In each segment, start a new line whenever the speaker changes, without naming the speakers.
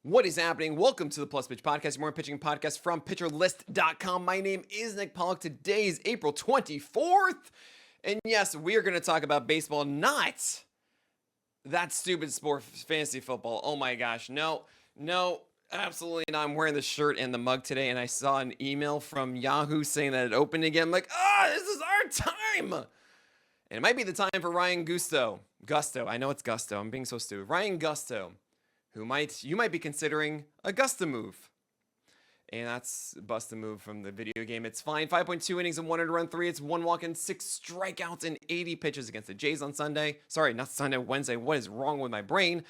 What is happening? Welcome to the Plus Pitch Podcast, your morning pitching podcast from PitcherList.com. My name is Nick Pollock. Today is April 24th. And yes, we are going to talk about baseball, not that stupid sport, fantasy football. Oh my gosh. No, absolutely not. I'm wearing the shirt and the mug today, and I saw an email from Yahoo saying that it opened again. I'm like, this is our time. And it might be the time for Ryan Gusto. I know it's Gusto. I'm being so stupid. Ryan Gusto. You might be considering a Gusta move. And that's bust a move from the video game. It's fine. 5.2 innings and 1 earned run 3. It's 1 walk and 6 strikeouts and 80 pitches against the Jays on Sunday. Sorry, not Sunday, Wednesday. What is wrong with my brain?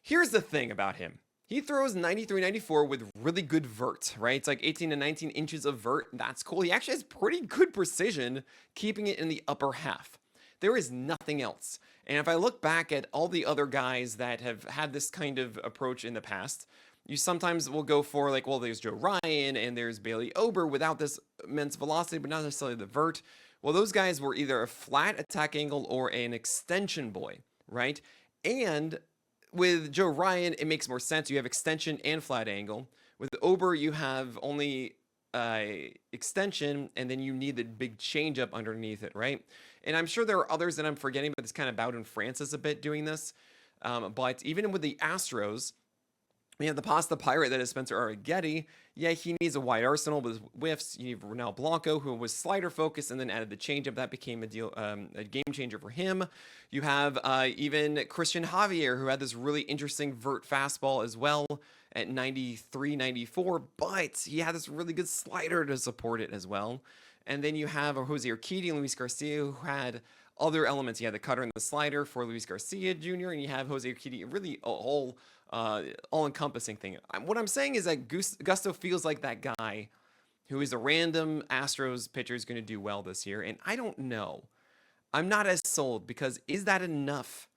Here's the thing about him. He throws 93-94 with really good vert, right? It's like 18 to 19 inches of vert. That's cool. He actually has pretty good precision, keeping it in the upper half. There is nothing else. And if I look back at all the other guys that have had this kind of approach in the past, you sometimes will go for like, well, there's Joe Ryan and there's Bailey Ober without this immense velocity, but not necessarily the vert. Well, those guys were either a flat attack angle or an extension boy, right? And with Joe Ryan, it makes more sense. You have extension and flat angle. With Ober, you have only extension, and then you need the big changeup underneath it, right? And I'm sure there are others that I'm forgetting, but it's kind of Bowden Francis a bit doing this. But even with the Astros, we have the Pasta Pirate that is Spencer Arrighetti. Yeah, he needs a wide arsenal with whiffs. You have Ronel Blanco, who was slider focused and then added the changeup. That became a game changer for him. You have even Christian Javier, who had this really interesting vert fastball as well at 93, 94, but he had this really good slider to support it as well. And then you have Jose Urquidy and Luis Garcia, who had other elements. You had the cutter and the slider for Luis Garcia Jr., and you have Jose Urquidy, really a whole all-encompassing thing. What I'm saying is that Gusto feels like that guy who is a random Astros pitcher is going to do well this year, and I don't know. I'm not as sold, because is that enough?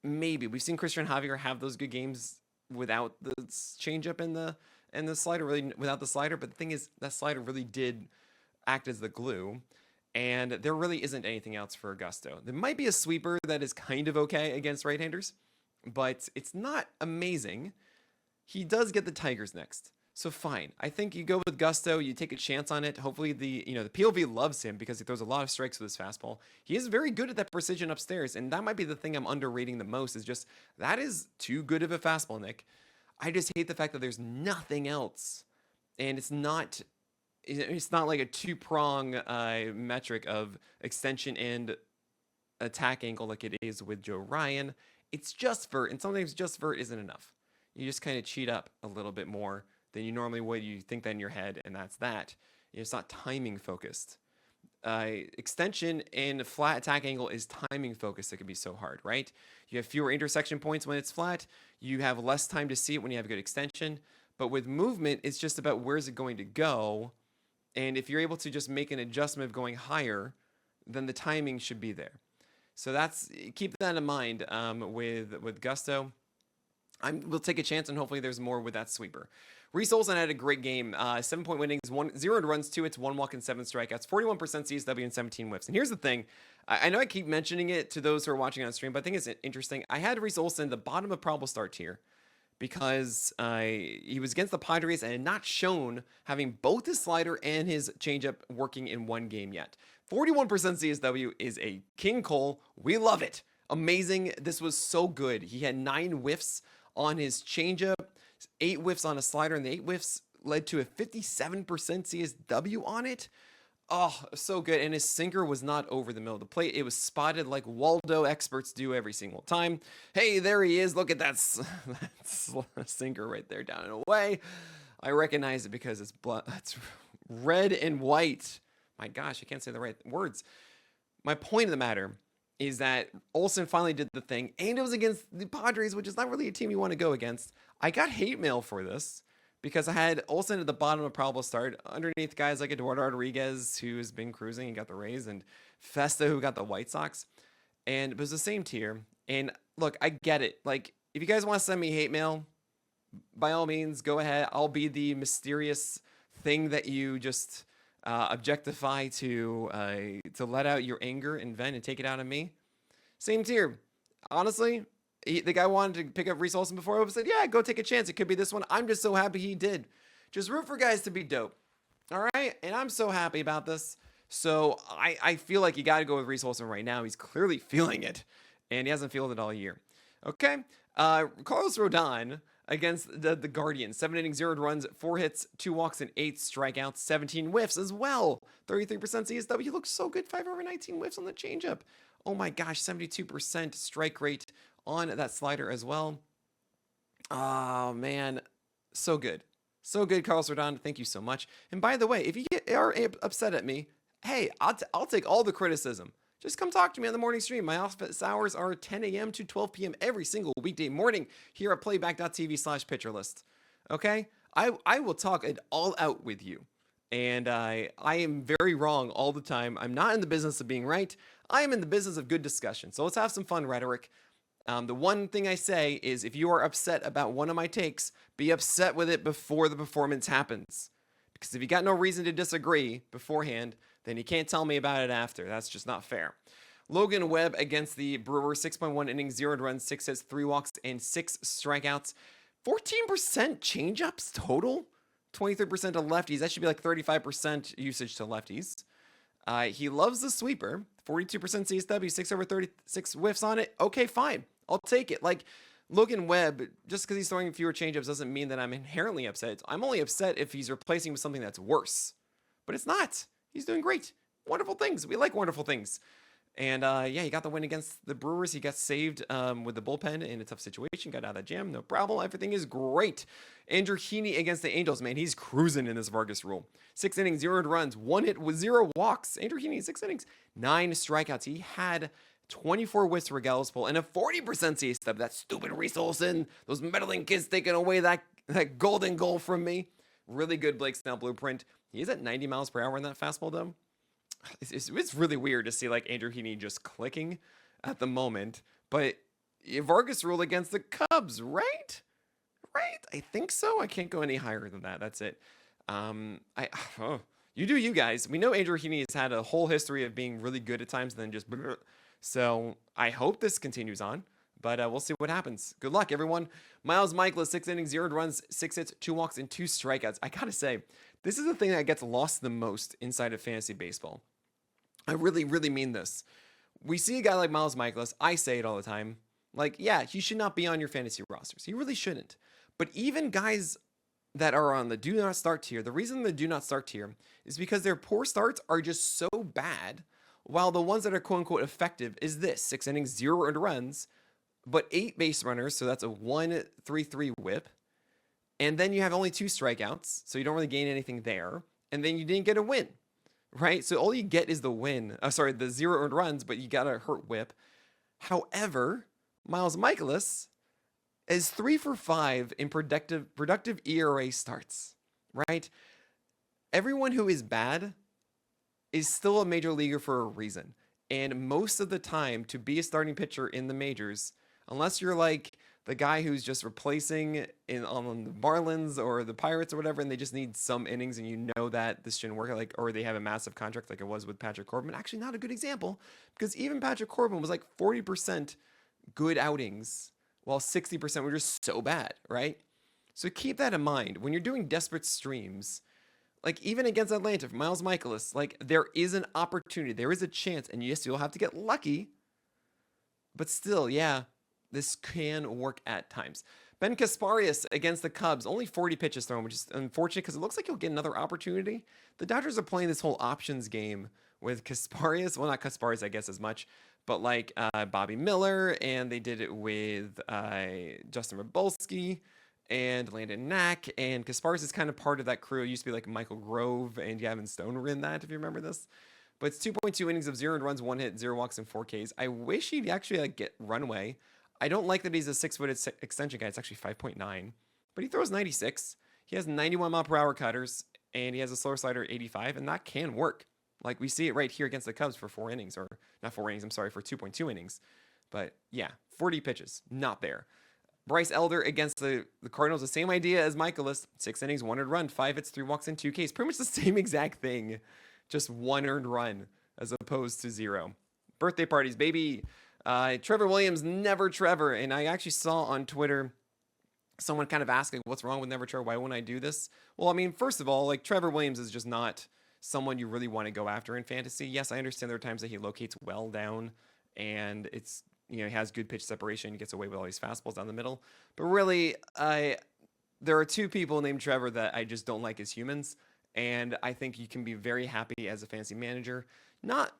Maybe. We've seen Christian Javier have those good games without the changeup and the slider, really without the slider, but the thing is that slider really did act as the glue, and there really isn't anything else for Gusto. There might be a sweeper that is kind of okay against right-handers, but it's not amazing. He does get the Tigers next, so fine. I think you go with Gusto, you take a chance on it. Hopefully the PLV loves him because he throws a lot of strikes with his fastball. He is very good at that precision upstairs, and that might be the thing I'm underrating the most, is just that is too good of a fastball, Nick. I just hate the fact that there's nothing else, and it's not like a two-prong metric of extension and attack angle like it is with Joe Ryan. It's just vert, and sometimes just vert isn't enough. You just kind of cheat up a little bit more than you normally would. You think that in your head, and that's that. It's not timing focused. Extension and flat attack angle is timing focused. It can be so hard, right? You have fewer intersection points when it's flat. You have less time to see it when you have a good extension. But with movement, it's just about where's it going to go. And if you're able to just make an adjustment of going higher, then the timing should be there. So keep that in mind with Gusto. We'll take a chance, and hopefully there's more with that sweeper. Reese Olson had a great game. 7-point winnings, 0 runs, 2 hits, 1 walk, and 7 strikeouts, 41% CSW, and 17 whiffs. And here's the thing. I know I keep mentioning it to those who are watching on stream, but I think it's interesting. I had Reese Olson at the bottom of probable start tier because he was against the Padres and had not shown having both his slider and his changeup working in one game yet. 41% CSW is a King Cole. We love it. Amazing. This was so good. He had 9 whiffs on his changeup, 8 whiffs on a slider, and the 8 whiffs led to a 57% CSW on it. Oh, so good. And his sinker was not over the middle of the plate. It was spotted like Waldo experts do every single time. Hey, there he is. Look at that sinker right there down and away. I recognize it because it's red and white. My gosh, I can't say the right words. My point of the matter is that Olson finally did the thing, and it was against the Padres, which is not really a team you want to go against. I got hate mail for this because I had Olson at the bottom of probable start underneath guys like Eduardo Rodriguez, who has been cruising and got the Rays, and Festa, who got the White Sox. And it was the same tier. And look, I get it. Like, if you guys want to send me hate mail, by all means, go ahead. I'll be the mysterious thing that you just objectify to let out your anger and vent and take it out on me. Same tier. Honestly, The guy wanted to pick up Reese Olson before. I said, yeah, go take a chance. It could be this one. I'm just so happy he did. Just root for guys to be dope. All right? And I'm so happy about this. So I feel like you got to go with Reese Olson right now. He's clearly feeling it. And he hasn't felt it all year. Okay? Carlos Rodon against the Guardians. 7 innings, 0 runs, 4 hits, 2 walks, and 8 strikeouts, 17 whiffs as well. 33% CSW. He looks so good. 5 over 19 whiffs on the changeup. Oh my gosh, 72% strike rate on that slider as well. Oh man, so good. So good, Carlos Rodon. Thank you so much. And by the way, if you are upset at me, hey, I'll take all the criticism. Just come talk to me on the morning stream. My office hours are 10 a.m. to 12 p.m. every single weekday morning here at playback.tv/pitcherlist. Okay? I will talk it all out with you. And I am very wrong all the time. I'm not in the business of being right. I am in the business of good discussion. So let's have some fun rhetoric. The one thing I say is if you are upset about one of my takes, be upset with it before the performance happens. Because if you got no reason to disagree beforehand, then you can't tell me about it after. That's just not fair. Logan Webb against the Brewers, 6.1 innings, 0 runs, 6 hits, 3 walks, and 6 strikeouts. 14% changeups total. 23% to lefties. That should be like 35% usage to lefties. He loves the sweeper. 42% CSW, 6 over 36 whiffs on it. Okay, fine. I'll take it. Like, Logan Webb, just because he's throwing fewer changeups doesn't mean that I'm inherently upset. I'm only upset if he's replacing with something that's worse. But it's not. He's doing great. Wonderful things. We like wonderful things. And yeah, he got the win against the Brewers. He got saved with the bullpen in a tough situation. Got out of that jam. No problem. Everything is great. Andrew Heaney against the Angels. Man, he's cruising in this Vargas rule. 6 innings, 0 runs, 1 hit with 0 walks. Andrew Heaney, 6 innings, 9 strikeouts. He had 24 whiffs for Gallup and a 40% CSW. That stupid Reese Olson. Those meddling kids taking away that golden goal from me. Really good Blake Snell blueprint. He's at 90 miles per hour in that fastball, though. It's really weird to see like Andrew Heaney just clicking at the moment. But Vargas ruled against the Cubs, right? Right? I think so. I can't go any higher than that. That's it. You do you guys. We know Andrew Heaney has had a whole history of being really good at times and then just... So I hope this continues on. But we'll see what happens. Good luck, everyone. Miles Michaelis, 6 innings, 0 runs, 6 hits, 2 walks, and 2 strikeouts. I gotta say, this is the thing that gets lost the most inside of fantasy baseball. I really, really mean this. We see a guy like Miles Michaelis. I say it all the time. Like, yeah, he should not be on your fantasy rosters. He really shouldn't. But even guys that are on the do not start tier, the reason they do not start tier is because their poor starts are just so bad, while the ones that are quote-unquote effective is this: 6 innings, 0 earned runs, but 8 base runners, so that's a 1.33 whip. And then you have only 2 strikeouts, so you don't really gain anything there. And then you didn't get a win, right? So all you get is the win. The 0 earned runs, but you got a hurt whip. However, Miles Michaelis is 3 for 5 in productive ERA starts, right? Everyone who is bad is still a major leaguer for a reason. And most of the time, to be a starting pitcher in the majors, unless you're like the guy who's just replacing on the Marlins or the Pirates or whatever, and they just need some innings, and you know that this shouldn't work, like, or they have a massive contract like it was with Patrick Corbin. Actually, not a good example, because even Patrick Corbin was like 40% good outings, while 60% were just so bad, right? So keep that in mind when you're doing desperate streams. Like, even against Atlanta, Miles Michaelis, like, there is an opportunity, there is a chance, and yes, you'll have to get lucky, but still, yeah, this can work at times. Ben Kasparias against the Cubs, only 40 pitches thrown, which is unfortunate because it looks like he'll get another opportunity. The Dodgers are playing this whole options game with Kasparias. Well, not Kasparias, I guess, as much, but like Bobby Miller, and they did it with Justin Rabolski and Landon Knack, and Kasparias is kind of part of that crew. It used to be like Michael Grove and Gavin Stone were in that, if you remember this. But it's 2.2 innings of 0 runs, 1 hit, 0 walks, and 4 Ks. I wish he'd actually like get runway. I don't like that he's a 6-footed extension guy. It's actually 5.9, but he throws 96. He has 91 mile per hour cutters, and he has a slower slider at 85, and that can work. Like, we see it right here against the Cubs for 4 innings, or not 4 innings, I'm sorry, for 2.2 innings. But yeah, 40 pitches, not there. Bryce Elder against the Cardinals, the same idea as Michaelis. 6 innings, 1 earned run, 5 hits, 3 walks, and 2 Ks. Pretty much the same exact thing, just 1 earned run as opposed to 0. Birthday parties, baby. Trevor Williams, never Trevor. And I actually saw on Twitter someone kind of asking, what's wrong with never Trevor? Why wouldn't I do this? Well, I mean, first of all, like Trevor Williams is just not someone you really want to go after in fantasy. Yes, I understand there are times that he locates well down and it's, he has good pitch separation. He gets away with all these fastballs down the middle. But really, there are two people named Trevor that I just don't like as humans. And I think you can be very happy as a fantasy manager not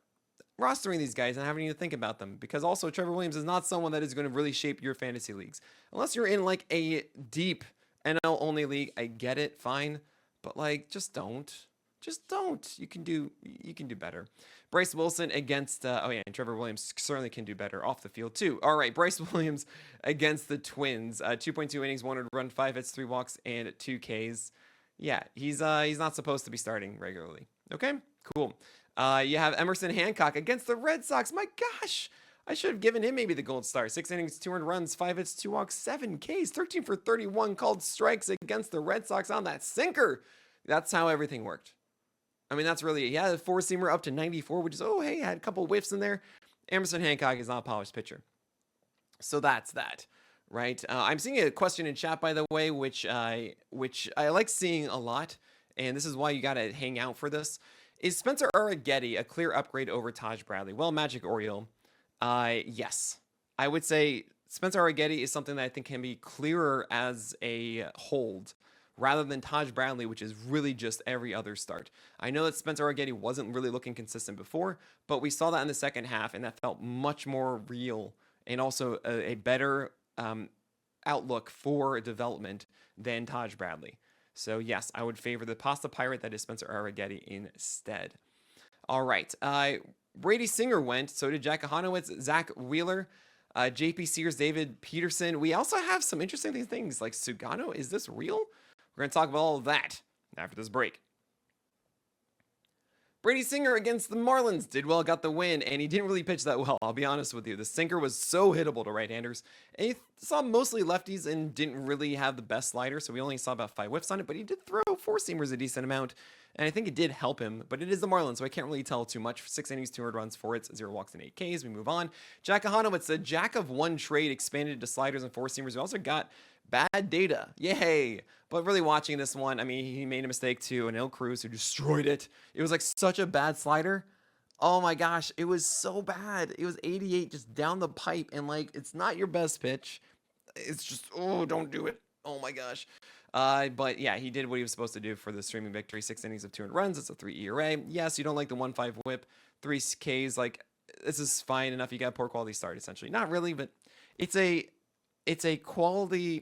rostering these guys and having to think about them, because also Trevor Williams is not someone that is going to really shape your fantasy leagues. Unless you're in like a deep NL only league, I get it, fine. But like, just don't. Just don't. You can do better. Bryce Wilson against, and Trevor Williams certainly can do better off the field too. All right, Bryce Williams against the Twins. 2.2 innings, 1 run, 5 hits, 3 walks, and 2 Ks. Yeah, he's not supposed to be starting regularly. Okay, cool. You have Emerson Hancock against the Red Sox. My gosh, I should have given him maybe the gold star. 6 innings, 2 runs, 5 hits, 2 walks, 7 Ks, 13 for 31 called strikes against the Red Sox on that sinker. That's how everything worked. I mean, that's really, he had a 4-seamer up to 94, which is, had a couple whiffs in there. Emerson Hancock is not a polished pitcher. So that's that, right? I'm seeing a question in chat, by the way, which I like seeing a lot, and this is why you got to hang out for this. Is Spencer Arrighetti a clear upgrade over Taj Bradley? Well, Magic Oriole, yes. I would say Spencer Arrighetti is something that I think can be clearer as a hold, rather than Taj Bradley, which is really just every other start. I know that Spencer Arrighetti wasn't really looking consistent before, but we saw that in the second half, and that felt much more real and also a better outlook for development than Taj Bradley. So yes, I would favor the Pasta Pirate that is Spencer Arrighetti instead. All right, Brady Singer went, so did Jack Hanowitz, Zach Wheeler, JP Sears, David Peterson. We also have some interesting things like Sugano. Is this real? We're going to talk about all of that after this break. Brady Singer against the Marlins did well, got the win, and he didn't really pitch that well, I'll be honest with you. The sinker was so hittable to right-handers, and he saw mostly lefties and didn't really have the best slider, so we only saw about 5 whiffs on it, but he did throw 4-seamers a decent amount, and I think it did help him, but it is the Marlins, so I can't really tell too much. 6 innings, 200 runs, 4 hits, 0 walks, and 8 Ks. We move on. Jack Hanowitz, the jack of one trade, expanded to sliders and 4-seamers. We also got bad data. Yay. But really watching this one, I mean, he made a mistake too, and Il Cruz, who destroyed it. It was like such a bad slider. Oh my gosh, it was so bad. It was 88 just down the pipe, and like, it's not your best pitch. It's just, don't do it. Oh my gosh. But yeah, he did what he was supposed to do for the streaming victory. 6 innings of 200 runs. It's a 3 ERA. Yes, you don't like the 1.5 whip, 3 Ks. Like, this is fine enough. You got a poor quality start, essentially. Not really, but it's a quality.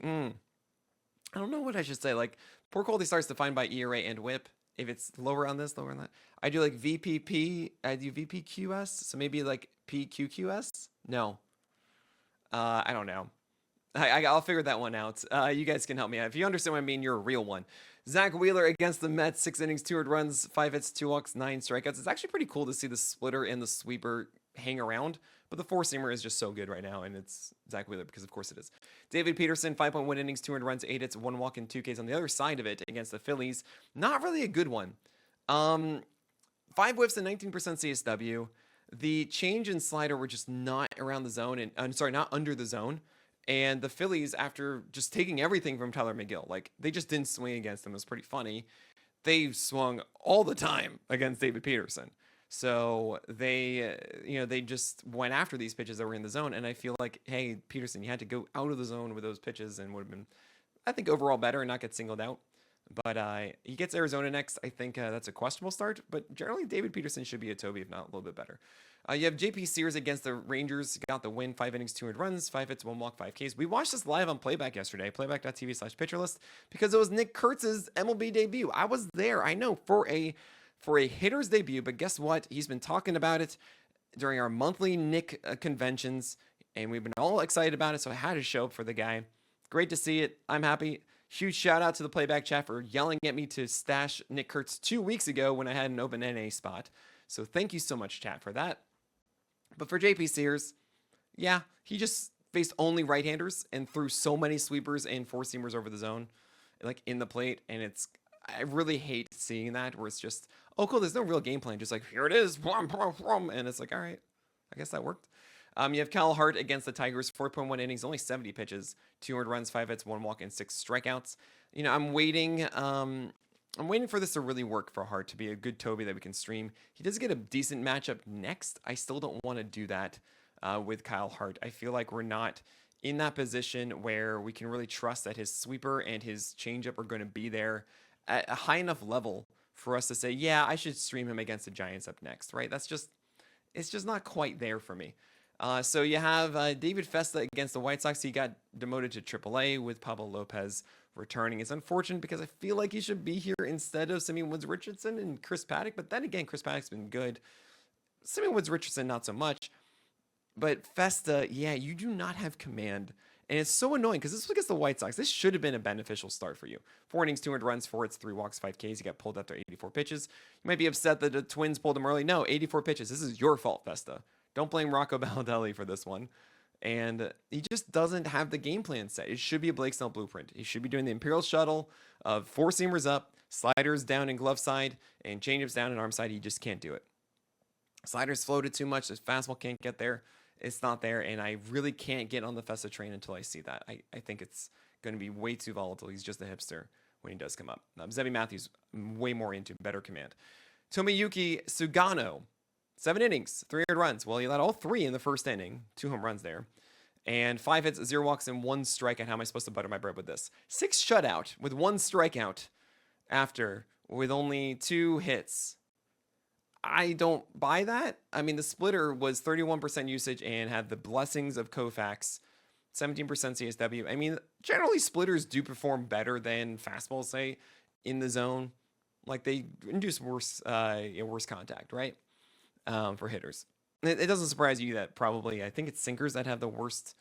I don't know what I should say. Like, poor quality starts defined by ERA and whip. If it's lower on this, lower on that. I do like VPP. I do VPQS. So maybe like PQQS. No. I don't know. I'll figure that one out. You guys can help me out. If you understand what I mean, you're a real one. Zach Wheeler against the Mets. 6 innings, 200 runs, 5 hits, 2 walks, 9 strikeouts. It's actually pretty cool to see the splitter and the sweeper hang around. But the 4-seamer is just so good right now, and it's Zach Wheeler because, of course, it is. David Peterson, 5.1 innings, 200 runs, 8 hits, 1 walk, and 2 Ks. On the other side of it, against the Phillies, not really a good one. 5 whiffs and 19% CSW. The change in slider were just not around the zone, and not under the zone. And the Phillies, after just taking everything from Tyler McGill, like, they just didn't swing against him. It was pretty funny. They swung all the time against David Peterson. So they just went after these pitches that were in the zone. And I feel like, hey, Peterson, you had to go out of the zone with those pitches and would have been, I think, overall better and not get singled out. But he gets Arizona next. I think that's a questionable start. But generally, David Peterson should be a Toby, if not a little bit better. You have JP Sears against the Rangers. Got the win. 5 innings, 200 runs, 5 hits, 1 walk, 5 Ks. We watched this live on Playback yesterday. Playback.tv/pitcherlist. Because it was Nick Kurtz's MLB debut. I was there. I know, for a hitter's debut, but guess what? He's been talking about it during our monthly Nick conventions, and we've been all excited about it, so I had to show up for the guy. Great to see it. I'm happy. Huge shout out to the Playback chat for yelling at me to stash Nick Kurtz 2 weeks ago when I had an open NA spot. So thank you so much, chat, for that. But for JP Sears, yeah, he just faced only right-handers and threw so many sweepers and 4-seamers over the zone, like in the plate, and I really hate seeing that, where it's just, oh, cool, there's no real game plan. Just like, here it is, and it's like, all right, I guess that worked. You have Kyle Hart against the Tigers, 4.1 innings, only 70 pitches, 200 runs, 5 hits, 1 walk, and 6 strikeouts. I'm waiting. I'm waiting for this to really work for Hart to be a good Toby that we can stream. He does get a decent matchup next. I still don't want to do that with Kyle Hart. I feel like we're not in that position where we can really trust that his sweeper and his changeup are going to be there at a high enough level for us to say, yeah, I should stream him against the Giants up next, right? It's just not quite there for me. So you have David Festa against the White Sox. He got demoted to AAA with Pablo Lopez returning. It's unfortunate because I feel like he should be here instead of Simeon Woods-Richardson and Chris Paddock. But then again, Chris Paddock's been good. Simeon Woods-Richardson, not so much. But Festa, yeah, you do not have command. And it's so annoying because this was against the White Sox. This should have been a beneficial start for you. 4 innings, 200 runs, 4 hits, 3 walks, 5 Ks. He got pulled after 84 pitches. You might be upset that the Twins pulled him early. No, 84 pitches. This is your fault, Festa. Don't blame Rocco Baldelli for this one. And he just doesn't have the game plan set. It should be a Blake Snell blueprint. He should be doing the Imperial shuttle of 4-seamers up, sliders down in glove side, and changeups down in arm side. He just can't do it. Sliders floated too much. His fastball can't get there. It's not there, and I really can't get on the Festa train until I see that. I think it's going to be way too volatile. He's just a hipster when he does come up. Zebby Matthews, way more into better command. Tomoyuki Sugano, 7 innings, 300 runs. Well, he led all 3 in the first inning, 2 home runs there, and 5 hits, 0 walks, and 1 strikeout. How am I supposed to butter my bread with this? 6 shutout with 1 strikeout after with only 2 hits. I don't buy that. I mean, the splitter was 31% usage and had the blessings of Koufax, 17% CSW. I mean, generally splitters do perform better than fastballs, say, in the zone. Like, they induce worse contact, right? For hitters. It doesn't surprise you that probably, I think it's sinkers that have the worst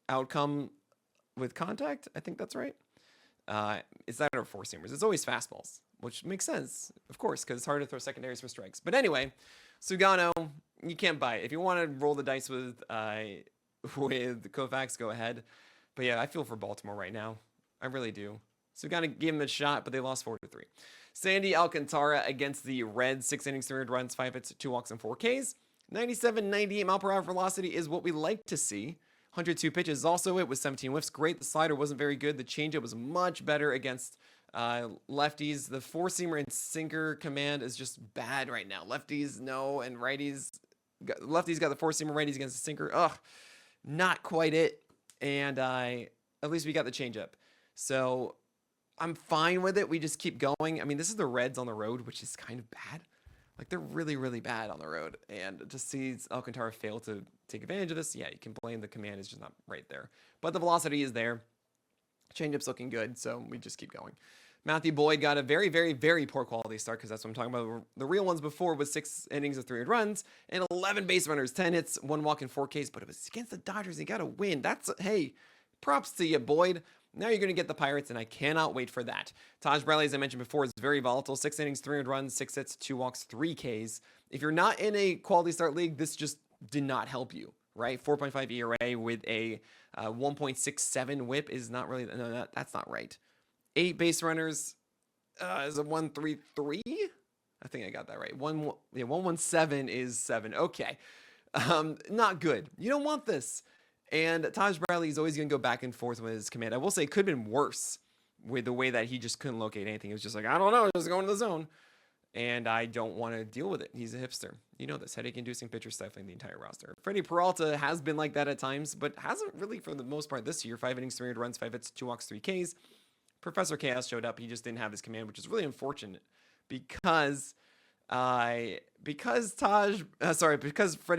outcome with contact. I think that's right. It's that or 4-seamers. It's always fastballs, which makes sense, of course, because it's hard to throw secondaries for strikes. But anyway, Sugano, you can't buy it. If you want to roll the dice with Koufax, go ahead. But yeah, I feel for Baltimore right now. I really do. Sugano gave him a shot, but they lost 4-3. Sandy Alcantara against the Reds, 6 innings, 300 runs, 5 hits, 2 walks, and 4 Ks. 97, 98 mile per hour velocity is what we like to see. 102 pitches also it with 17 whiffs. Great. The slider wasn't very good. The changeup was much better against lefties. The 4-seamer and sinker command is just bad right now. Lefties, no, and lefties got the 4-seamer, righties against the sinker. Ugh, not quite it. And at least we got the changeup. So I'm fine with it. We just keep going. I mean, this is the Reds on the road, which is kind of bad. Like, they're really, really bad on the road. And to see Alcantara fail to take advantage of this, yeah, you can blame the command is just not right there. But the velocity is there. Changeup's looking good, so we just keep going. Matthew Boyd got a very, very, very poor quality start, because that's what I'm talking about. The real ones before was 6 innings of 300 runs and 11 base runners, 10 hits, 1 walk, and 4 Ks. But it was against the Dodgers. You got to win. Hey, props to you, Boyd. Now you're going to get the Pirates, and I cannot wait for that. Taj Bradley, as I mentioned before, is very volatile. 6 innings, 300 runs, 6 hits, 2 walks, 3 Ks. If you're not in a quality start league, this just did not help you, right? 4.5 ERA with a 1.67 whip is not really, no, that's not right. 8 base runners is a 133. I think I got that right. 117 is 7. Okay. Not good. You don't want this. And Taj Bradley is always going to go back and forth with his command. I will say it could have been worse with the way that he just couldn't locate anything. It was just like, I don't know, just going to the zone. And I don't want to deal with it. He's a hipster. You know this. Headache-inducing pitcher stifling the entire roster. Freddie Peralta has been like that at times, but hasn't really for the most part this year. 5 innings, 300 runs, 5 hits, 2 walks, 3 Ks. Professor Chaos showed up. He just didn't have his command, which is really unfortunate because Freddie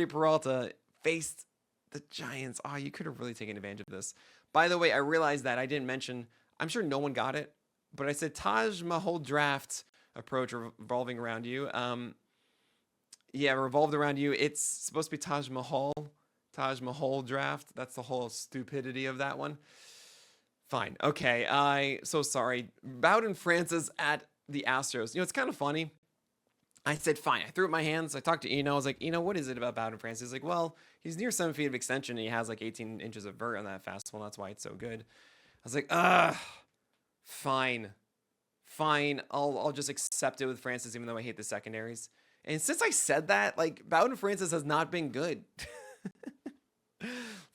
Peralta faced the Giants. Oh, you could have really taken advantage of this. By the way, I realized that I didn't mention, I'm sure no one got it, but I said Taj Mahal draft approach revolving around you. Revolved around you. It's supposed to be Taj Mahal draft. That's the whole stupidity of that one. Fine. Okay. So sorry. Bowden Francis at the Astros. It's kind of funny. I said, fine. I threw up my hands. I talked to Eno. I was like, what is it about Bowden Francis? He's like, well, he's near 7 feet of extension. And he has like 18 inches of vert on that fastball. That's why it's so good. I was like, fine. I'll just accept it with Francis, even though I hate the secondaries. And since I said that, like, Bowden Francis has not been good.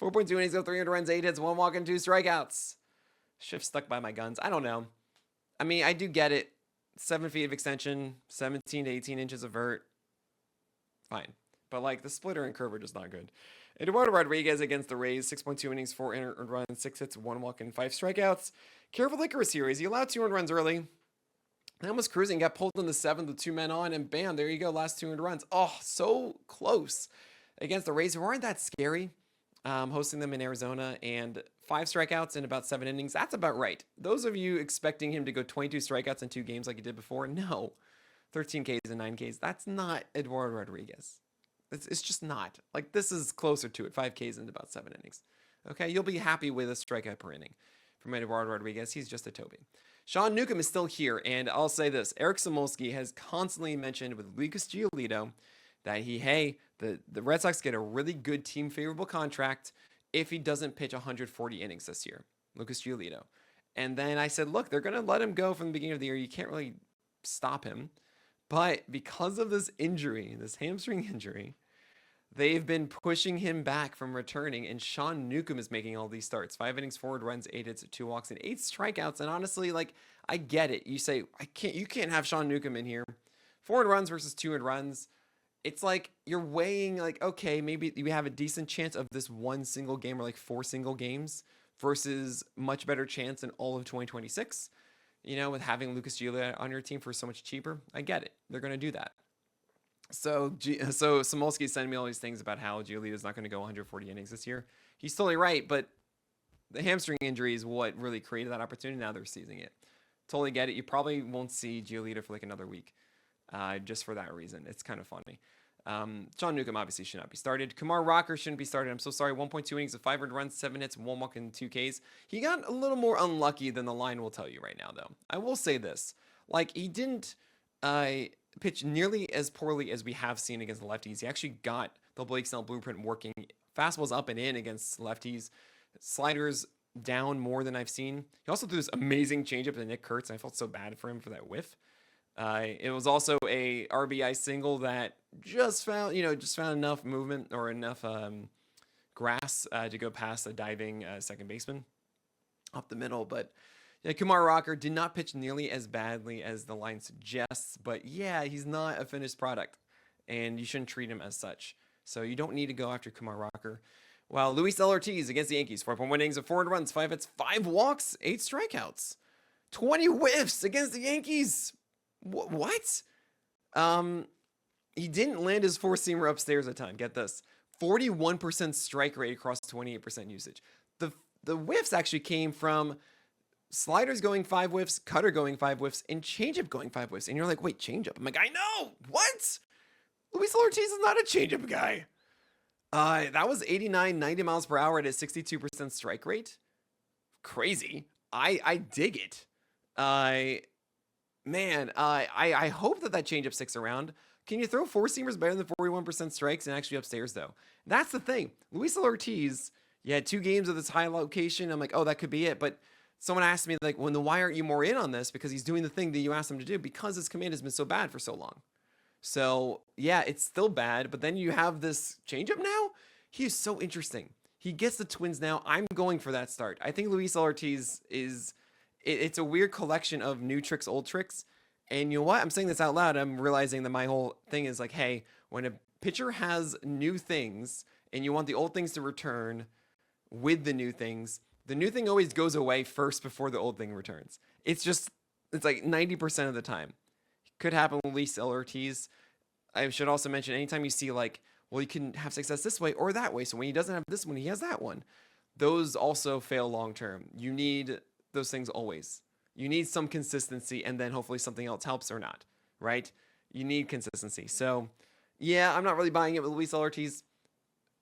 4.2 innings, 300 runs, 8 hits, 1 walk, and 2 strikeouts. Shift stuck by my guns. I don't know. I mean, I do get it. 7 feet of extension, 17 to 18 inches of vert. Fine. But, like, the splitter and curve are just not good. Eduardo Rodriguez against the Rays, 6.2 innings, 4 earned runs, 6 hits, 1 walk, and 5 strikeouts. Careful Icarus series. He allowed 2 earned runs early. Then was cruising, got pulled in the 7th with 2 men on, and bam, there you go, last 2 earned runs. Oh, so close against the Rays, who aren't that scary. Hosting them in Arizona, and 5 strikeouts in about 7 innings. That's about right. Those of you expecting him to go 22 strikeouts in 2 games like he did before, no. 13 Ks and 9 Ks. That's not Eduardo Rodriguez. It's just not. Like, this is closer to it. 5 Ks in about 7 innings. Okay, you'll be happy with a strikeout per inning from Eduardo Rodriguez. He's just a Toby. Sean Newcomb is still here, and I'll say this. Eric Samolsky has constantly mentioned with Lucas Giolito that the Red Sox get a really good team favorable contract if he doesn't pitch 140 innings this year, Lucas Giolito. And then I said, look, they're going to let him go from the beginning of the year. You can't really stop him. But because of this injury, this hamstring injury, they've been pushing him back from returning, and Sean Newcomb is making all these starts. 5 innings, 4 runs, 8 hits, 2 walks, and 8 strikeouts. And honestly, like, I get it. You say, you can't have Sean Newcomb in here. 4 runs versus 2 runs. It's like you're weighing, like, okay, maybe you have a decent chance of this one single game or like 4 single games versus much better chance in all of 2026, with having Lucas Giolito on your team for so much cheaper. I get it. They're going to do that. So Samolsky sent me all these things about how Giolito is not going to go 140 innings this year. He's totally right, but the hamstring injury is what really created that opportunity. Now they're seizing it. Totally get it. You probably won't see Giolito for like another week. Just for that reason. It's kind of funny. Sean Newcomb obviously should not be started. Kumar Rocker shouldn't be started. I'm so sorry. 1.2 innings of 500 runs, 7 hits, 1 walk, and 2 Ks. He got a little more unlucky than the line will tell you right now, though. I will say this. Like, he didn't pitch nearly as poorly as we have seen against the lefties. He actually got the Blake Snell blueprint working. Fastballs up and in against lefties. Sliders down more than I've seen. He also threw this amazing changeup to Nick Kurtz, and I felt so bad for him for that whiff. It was also a RBI single that just found enough movement or enough grass to go past a diving second baseman up the middle. But yeah, Kumar Rocker did not pitch nearly as badly as the line suggests. But yeah, he's not a finished product, and you shouldn't treat him as such. So you don't need to go after Kumar Rocker. While Luis Ortiz against the Yankees, 4.1 innings of 4 runs, 5 hits, 5 walks, 8 strikeouts, 20 whiffs against the Yankees. What? He didn't land his 4-seamer upstairs a ton. Get this. 41% strike rate across 28% usage. The whiffs actually came from sliders going 5 whiffs, cutter going 5 whiffs, and changeup going 5 whiffs. And you're like, wait, changeup? I'm like, I know. What? Luis Ortiz is not a changeup guy. That was 89, 90 miles per hour at a 62% strike rate. Crazy. I dig it. Man, I hope that changeup sticks around. Can you throw 4-seamers better than 41% strikes and actually upstairs, though? That's the thing. Luis Ortiz, you had 2 games of this high location. I'm like, oh, that could be it. But someone asked me, like, why aren't you more in on this? Because he's doing the thing that you asked him to do because his command has been so bad for so long. So, yeah, it's still bad. But then you have this changeup now? He is so interesting. He gets the Twins now. I'm going for that start. I think Luis Ortiz is... It's a weird collection of new tricks, old tricks. And you know what? I'm saying this out loud. I'm realizing that my whole thing is like, hey, when a pitcher has new things and you want the old things to return with the new thing always goes away first before the old thing returns. It's like 90% of the time. Could happen with Luis Ortiz. I should also mention, anytime you see like, well, you can have success this way or that way. So when he doesn't have this one, he has that one. Those also fail long-term. You need those things always. You need some consistency, and then hopefully something else helps or not, right? You need consistency. So, yeah, I'm not really buying it with Luis Ortiz,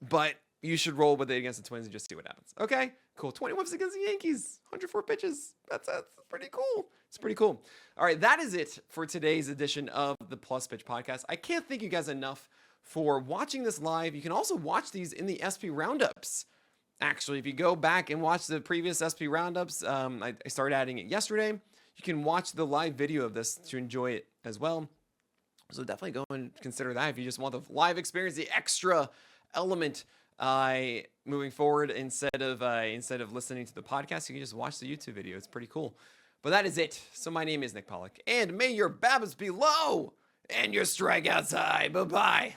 but you should roll with it against the Twins and just see what happens. Okay, cool. 20 whiffs against the Yankees, 104 pitches. That's pretty cool. It's pretty cool. All right, that is it for today's edition of the Plus Pitch Podcast. I can't thank you guys enough for watching this live. You can also watch these in the SP Roundups. Actually, if you go back and watch the previous SP Roundups, I started adding it yesterday. You can watch the live video of this to enjoy it as well. So definitely go and consider that if you just want the live experience, the extra element moving forward instead of listening to the podcast. You can just watch the YouTube video. It's pretty cool. But that is it. So my name is Nick Pollock, and may your BABIPs be low and your strikeouts high. Bye-bye.